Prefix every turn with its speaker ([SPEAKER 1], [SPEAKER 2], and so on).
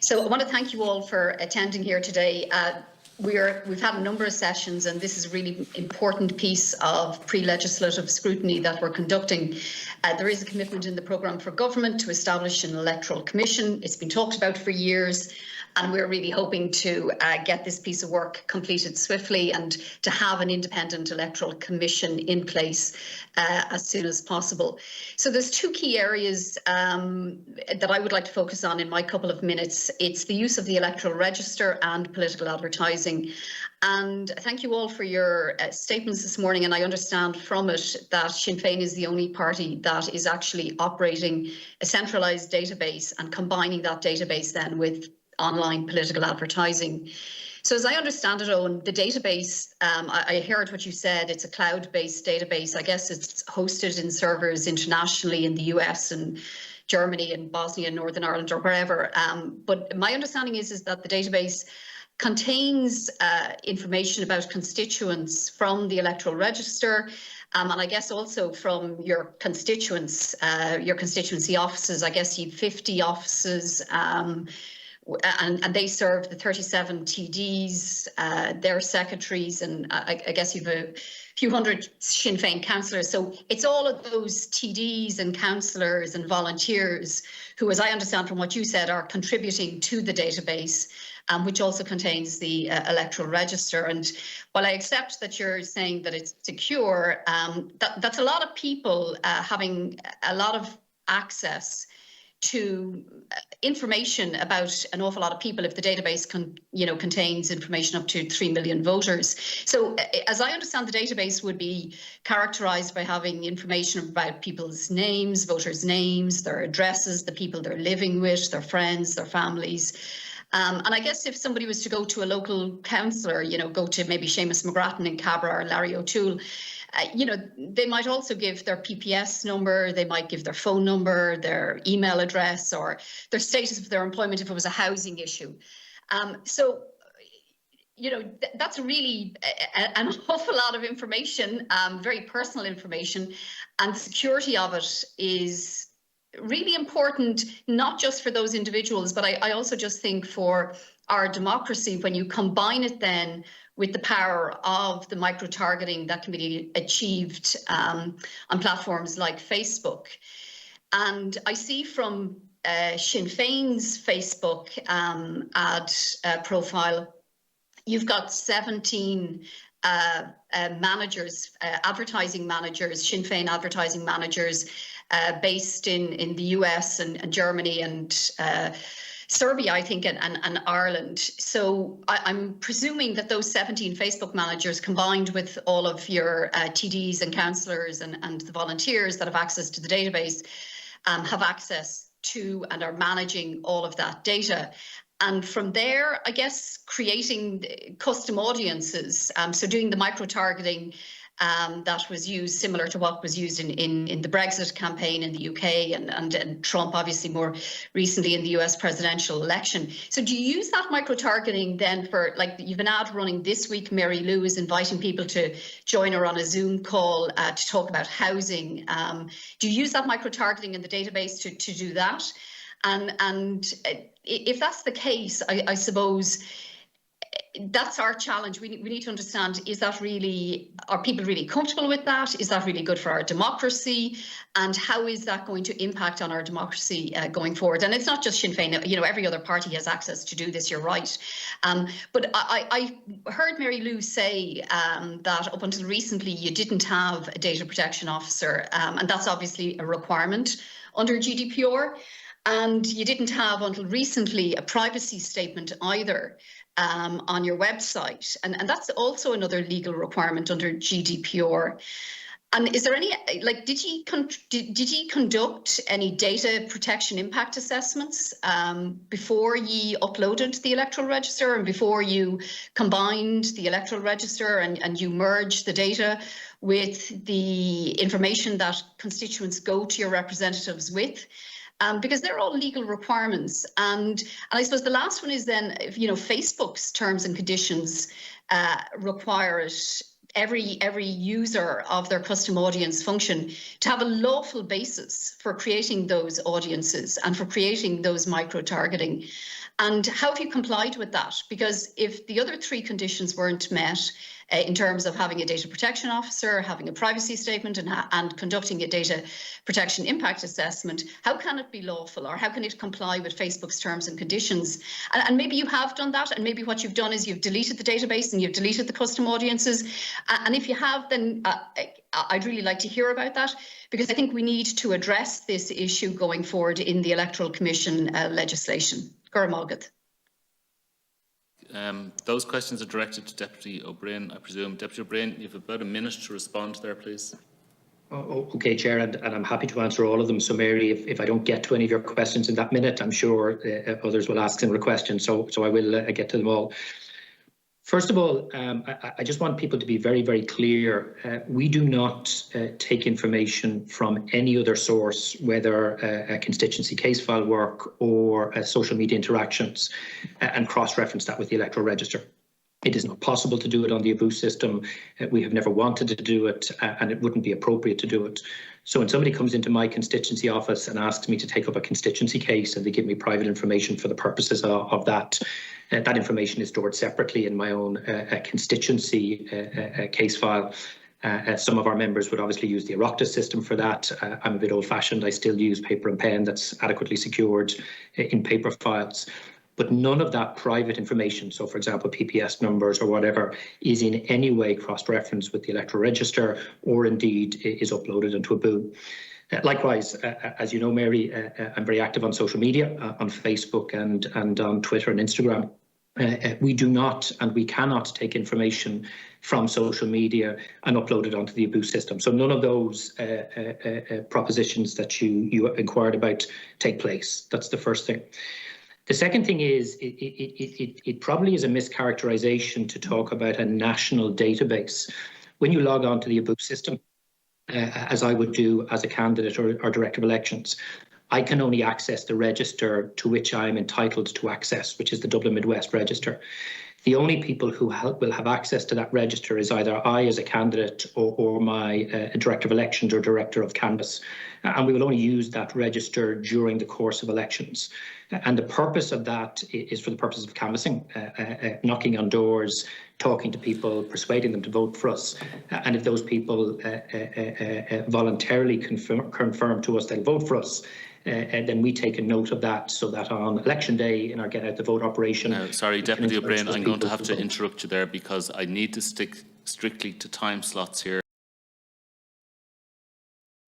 [SPEAKER 1] So I want to thank you all for attending here today. We've had a number of sessions, and this is a really important piece of pre-legislative scrutiny that we're conducting. There is a commitment in the programme for government to establish an electoral commission. It's been talked about for years, and we're really hoping to get this piece of work completed swiftly and to have an independent electoral commission in place as soon as possible. So there's two key areas that I would like to focus on in my couple of minutes. It's the use of the electoral register and political advertising. And thank you all for your statements this morning. And I understand from it that Sinn Féin is the only party that is actually operating a centralised database and combining that database then with online political advertising. So as I understand it, Owen, the database, I heard what you said, it's a cloud-based database. I guess it's hosted in servers internationally in the US and Germany and Bosnia and Northern Ireland or wherever. But my understanding is that the database contains information about constituents from the electoral register, and I guess also from your constituents, your constituency offices. I guess you've 50 offices, and they serve the 37 TDs, their secretaries, and I guess you've a few hundred Sinn Féin councillors. So it's all of those TDs and councillors and volunteers who, as I understand from what you said, are contributing to the database, which also contains the electoral register. And while I accept that you're saying that it's secure, that's a lot of people having a lot of access to information about an awful lot of people if the database contains information up to 3 million voters. So as I understand, the database would be characterised by having information about people's names, voters' names, their addresses, the people they're living with, their friends, their families. And I guess if somebody was to go to a local councillor, go to maybe Seamus McGrattan in Cabra or Larry O'Toole, they might also give their PPS number, they might give their phone number, their email address, or their status of their employment if it was a housing issue. So that's really an awful lot of information, very personal information, and the security of it is really important, not just for those individuals, but I also just think for our democracy, when you combine it then with the power of the micro-targeting that can be achieved on platforms like Facebook. And I see from Sinn Féin's Facebook ad profile, you've got 17 managers, advertising managers, Sinn Féin advertising managers based in the US and Germany and Serbia, I think, and Ireland. So I'm presuming that those 17 Facebook managers, combined with all of your TDs and councillors and the volunteers that have access to the database, have access to and are managing all of that data. And from there, I guess, creating custom audiences, so doing the micro-targeting that was used, similar to what was used in the Brexit campaign in the UK and Trump, obviously, more recently in the US presidential election. So do you use that micro-targeting then for, like, you've an ad running this week, Mary Lou is inviting people to join her on a Zoom call to talk about housing. Do you use that micro-targeting in the database to do that? And if that's the case, I suppose that's our challenge. We need to understand, is that really, are people really comfortable with that? Is that really good for our democracy? And how is that going to impact on our democracy going forward? And it's not just Sinn Féin, every other party has access to do this, you're right. But I heard Mary Lou say that up until recently, you didn't have a data protection officer, and that's obviously a requirement under GDPR. And you didn't have until recently a privacy statement either on your website. And that's also another legal requirement under GDPR. And is there any, did you conduct any data protection impact assessments before you uploaded the electoral register and before you combined the electoral register and you merged the data with the information that constituents go to your representatives with? Because they're all legal requirements. And I suppose the last one is then, Facebook's terms and conditions require it every user of their custom audience function to have a lawful basis for creating those audiences and for creating those micro-targeting. And how have you complied with that? Because if the other three conditions weren't met, in terms of having a data protection officer, having a privacy statement, and conducting a data protection impact assessment, how can it be lawful, or how can it comply with Facebook's terms and conditions? And maybe you have done that, and maybe what you've done is you've deleted the database and you've deleted the custom audiences. And if you have, then I'd really like to hear about that, because I think we need to address this issue going forward in the Electoral Commission legislation. Guramagat.
[SPEAKER 2] Those questions are directed to Deputy O'Brien, I presume. Deputy O'Brien, you have about a minute to respond there, please.
[SPEAKER 3] Okay, Chair, and I'm happy to answer all of them. So, Mary, if I don't get to any of your questions in that minute, I'm sure others will ask similar questions. So I will get to them all. First of all, I just want people to be very, very clear. We do not take information from any other source, whether a constituency case file work or social media interactions, and cross-reference that with the electoral register. It is not possible to do it on the ABU system. We have never wanted to do it, and it wouldn't be appropriate to do it. So when somebody comes into my constituency office and asks me to take up a constituency case and they give me private information for the purposes of that, that information is stored separately in my own constituency case file. Some of our members would obviously use the Oireachtas system for that. I'm a bit old-fashioned. I still use paper and pen that's adequately secured in paper files. But none of that private information, so for example, PPS numbers or whatever, is in any way cross-referenced with the electoral register, or indeed is uploaded into ABU. Likewise, as you know, Mary, I'm very active on social media, on Facebook and on Twitter and Instagram. We do not and we cannot take information from social media and upload it onto the ABU system. So none of those propositions that you inquired about take place. That's the first thing. The second thing is it probably is a mischaracterization to talk about a national database. When you log on to the ABU system, as I would do as a candidate or director of elections, I can only access the register to which I am entitled to access, which is the Dublin Midwest Register. The only people who will have access to that register is either I as a candidate or my director of elections or director of canvass. And we will only use that register during the course of elections. And the purpose of that is for the purpose of canvassing, knocking on doors, talking to people, persuading them to vote for us. And if those people voluntarily confirm to us they'll vote for us, and then we take a note of that, so that on election day in our Get Out the Vote operation.
[SPEAKER 2] Sorry, Deputy O'Brien, I'm going to have to interrupt you there because I need to stick strictly to time slots here.